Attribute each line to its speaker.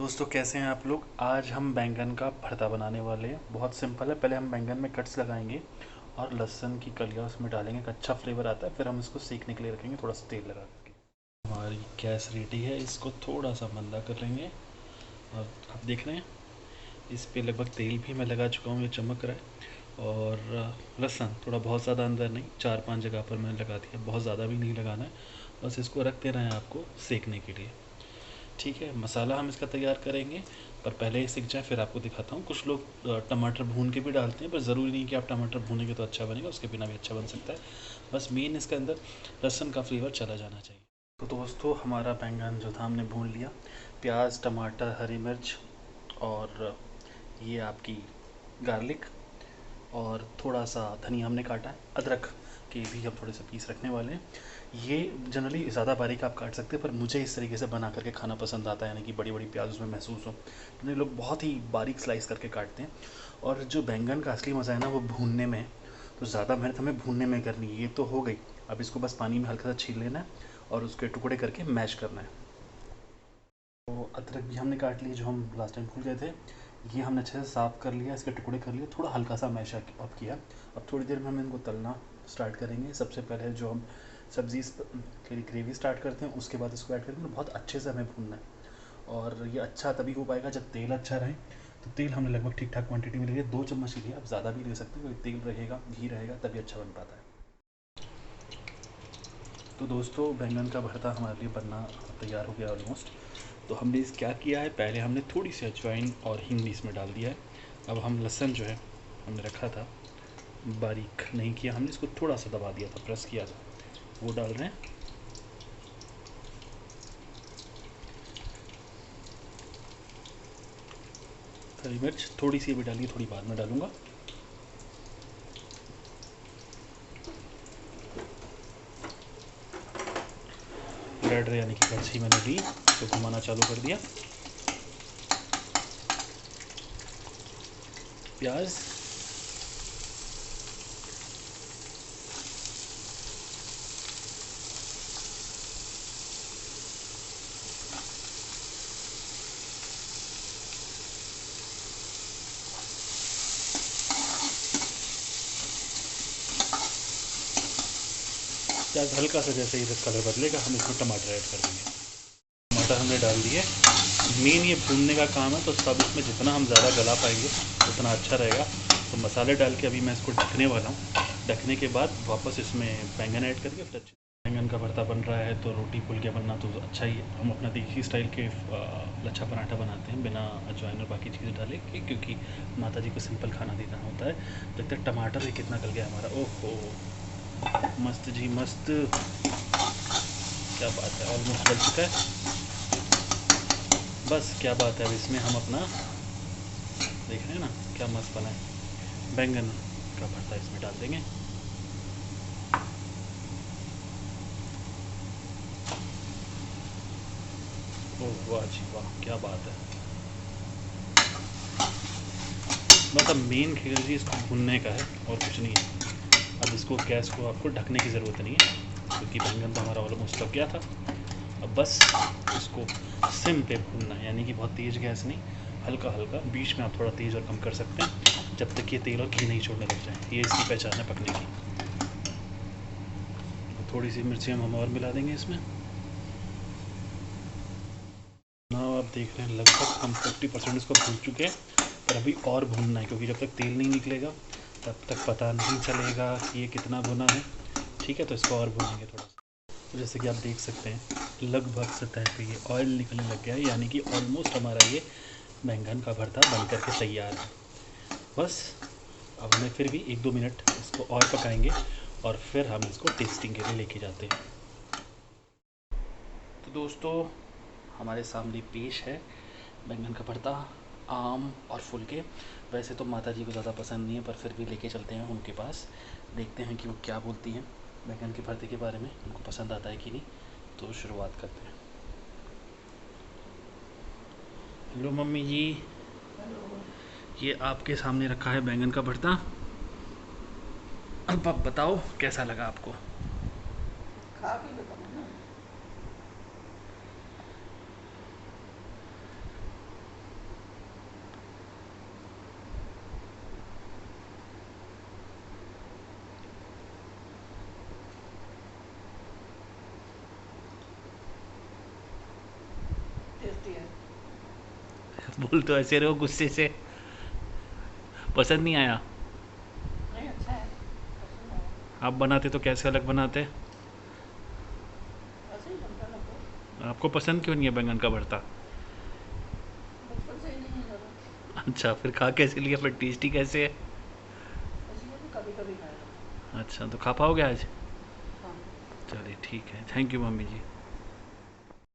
Speaker 1: दोस्तों कैसे हैं आप लोग। आज हम बैंगन का भरता बनाने वाले हैं। बहुत सिंपल है। पहले हम बैंगन में कट्स लगाएंगे और लहसुन की कलियां उसमें डालेंगे। एक अच्छा फ्लेवर आता है। फिर हम इसको सेकने के लिए रखेंगे थोड़ा सा तेल लगा करके। हमारी गैस रेडी है। इसको थोड़ा सा मंदा कर लेंगे और आप देख रहे हैं इस पे लगभग तेल भी मैं लगा चुका हूँ, ये चमक रहा है। और लहसुन थोड़ा बहुत ज़्यादा अंदर नहीं, 4-5 जगह पर मैंने लगा दिया। बहुत ज़्यादा भी नहीं लगाना है, बस इसको रख देना है आपको सेकने के लिए। ठीक है, मसाला हम इसका तैयार करेंगे पर पहले ही सीख जाए फिर आपको दिखाता हूँ। कुछ लोग टमाटर भून के भी डालते हैं, पर ज़रूरी नहीं कि आप टमाटर भूनेंगे तो अच्छा बनेगा, उसके बिना भी अच्छा बन सकता है। बस मेन इसके अंदर लहसुन का फ्लेवर चला जाना चाहिए। तो दोस्तों हमारा बैंगन जो था हमने भून लिया। प्याज, टमाटर, हरी मिर्च और ये आपकी गार्लिक और थोड़ा सा धनिया हमने काटा है। अदरक के भी हम थोड़े से पीस रखने वाले हैं। ये जनरली ज़्यादा बारीक आप काट सकते हैं, पर मुझे इस तरीके से बना करके खाना पसंद आता है, यानी कि बड़ी बड़ी प्याज उसमें महसूस हो। तो लोग बहुत ही बारीक स्लाइस करके काटते हैं। और जो बैंगन का असली मज़ा है ना वो भूनने में है। तो ज़्यादा मेहनत हमें भूनने में करनी है। ये तो हो गई। अब इसको बस पानी में हल्का सा छील लेना है और उसके टुकड़े करके मैश करना है। तो अदरक भी हमने काट लिया जो हम लास्ट टाइम भूल गए थे। ये हमने अच्छे से साफ़ कर लिया, इसके टुकड़े कर लिए, थोड़ा हल्का सा मैश अब किया। अब थोड़ी देर में हम इनको तलना स्टार्ट करेंगे। सबसे पहले जो हम सब्ज़ी के लिए ग्रेवी स्टार्ट करते हैं, उसके बाद इसको ऐड करेंगे। बहुत अच्छे से हमें भूनना है और ये अच्छा तभी हो पाएगा जब तेल अच्छा रहे। तो तेल हमने लगभग ठीक ठाक क्वांटिटी में लिया, 2 चम्मच ही लिया। आप ज़्यादा भी ले सकते हैं, क्योंकि तेल रहेगा, घी रहेगा तभी अच्छा बन पाता है। तो दोस्तों बैंगन का भरता हमारे लिए बनना तैयार हो गया ऑलमोस्ट। तो हमने इस क्या किया है, पहले हमने थोड़ी सी अजवाइन और हींग इसमें डाल दिया है। अब हम लहसुन जो है हमने रखा था, बारीक नहीं किया हमने, इसको थोड़ा सा दबा दिया था, प्रेस किया था, वो डाल रहे हैं। हरी मिर्च थोड़ी सी भी डाली, थोड़ी बाद में डालूंगा। रेड यानी कि कड़छी मैंने ली तो घुमाना चालू कर दिया। प्याज, प्याज हल्का सा जैसे ही कलर बदलेगा हम इसमें टमाटर ऐड कर देंगे। टमाटर हमने डाल दिए। मेन ये भूनने का काम है, तो सब इसमें जितना हम ज़्यादा गला पाएंगे उतना अच्छा रहेगा। तो मसाले डाल के अभी मैं इसको ढकने वाला हूँ। ढकने के बाद वापस इसमें बैंगन ऐड करके फिर अच्छे बैंगन का भरता बन रहा है। तो रोटी फुलके बनना तो अच्छा ही है। हम अपना देसी स्टाइल के लच्छा पराठा बनाते हैं बिना अजवाइन और बाकी चीज़ें डाले के, क्योंकि माता जी को सिंपल खाना देना होता है। देखते हैं टमाटर ही कितना गल गया हमारा। ओहो मस्त जी मस्त, क्या बात है, ऑलमोस्ट गल चुका है। बस क्या बात है, अब इसमें हम अपना देख रहे हैं ना क्या मस्त बना है। बैंगन का भरता इसमें डाल देंगे। ओह वाह जी वाह, क्या बात है। बस अब मेन खेल जी इसको भूनने का है और कुछ नहीं है। अब इसको गैस को आपको ढकने की ज़रूरत नहीं है, क्योंकि बैंगन तो हमारा ऑलमोस्ट पक गया था। अब बस इसको सिम पे भूनना है, यानी कि बहुत तेज़ गैस नहीं, हल्का हल्का। बीच में आप थोड़ा तेज़ और कम कर सकते हैं, जब तक ये तेल और घी नहीं छोड़ने लग जाए। ये इसकी पहचान है पकने की। थोड़ी सी मिर्ची हम और मिला देंगे इसमें। ना आप देख रहे हैं लगभग हम 50% इसको भून चुके हैं, पर अभी और भूनना है, क्योंकि जब तक तेल नहीं निकलेगा तब तक पता नहीं चलेगा कि ये कितना भुना है। ठीक है, तो इसको और भूनेंगे थोड़ा सा। तो जैसे कि आप देख सकते हैं लगभग सतह पे ये ऑयल निकलने लग गया है, यानी कि ऑलमोस्ट हमारा ये बैंगन का भरता बन करके तैयार है। बस अब हमें फिर भी 1-2 मिनट इसको और पकाएंगे और फिर हम इसको टेस्टिंग के लिए लेके जाते हैं। तो दोस्तों हमारे सामने पेश है बैंगन का भरता, आम और फुलके। वैसे तो माता जी को ज़्यादा पसंद नहीं है, पर फिर भी लेके चलते हैं उनके पास, देखते हैं कि वो क्या बोलती हैं बैंगन के भरते के बारे में, उनको पसंद आता है कि नहीं। तो शुरुआत करते हैं। हेलो मम्मी जी, ये आपके सामने रखा है बैंगन का भरता। अब आप बताओ कैसा लगा आपको।
Speaker 2: खा के बताओ ना।
Speaker 1: बोल तो ऐसे रहे हो गुस्से से। पसंद नहीं आया?
Speaker 2: नहीं अच्छा है, पसंद आया।
Speaker 1: आप बनाते तो कैसे अलग बनाते?
Speaker 2: ऐसे ही बनता ना तो।
Speaker 1: आपको पसंद क्यों नहीं है बैंगन का भरता?
Speaker 2: बचपन से ही नहीं है ज़्यादा।
Speaker 1: अच्छा, फिर खा कैसे लिया? फिर टेस्टी कैसे है?
Speaker 2: इसलिए भी कभी कभी खाया जाता
Speaker 1: अच्छा, तो खा पाओगे आज?
Speaker 2: है। हाँ।
Speaker 1: चलिए ठीक है, थैंक यू मम्मी जी।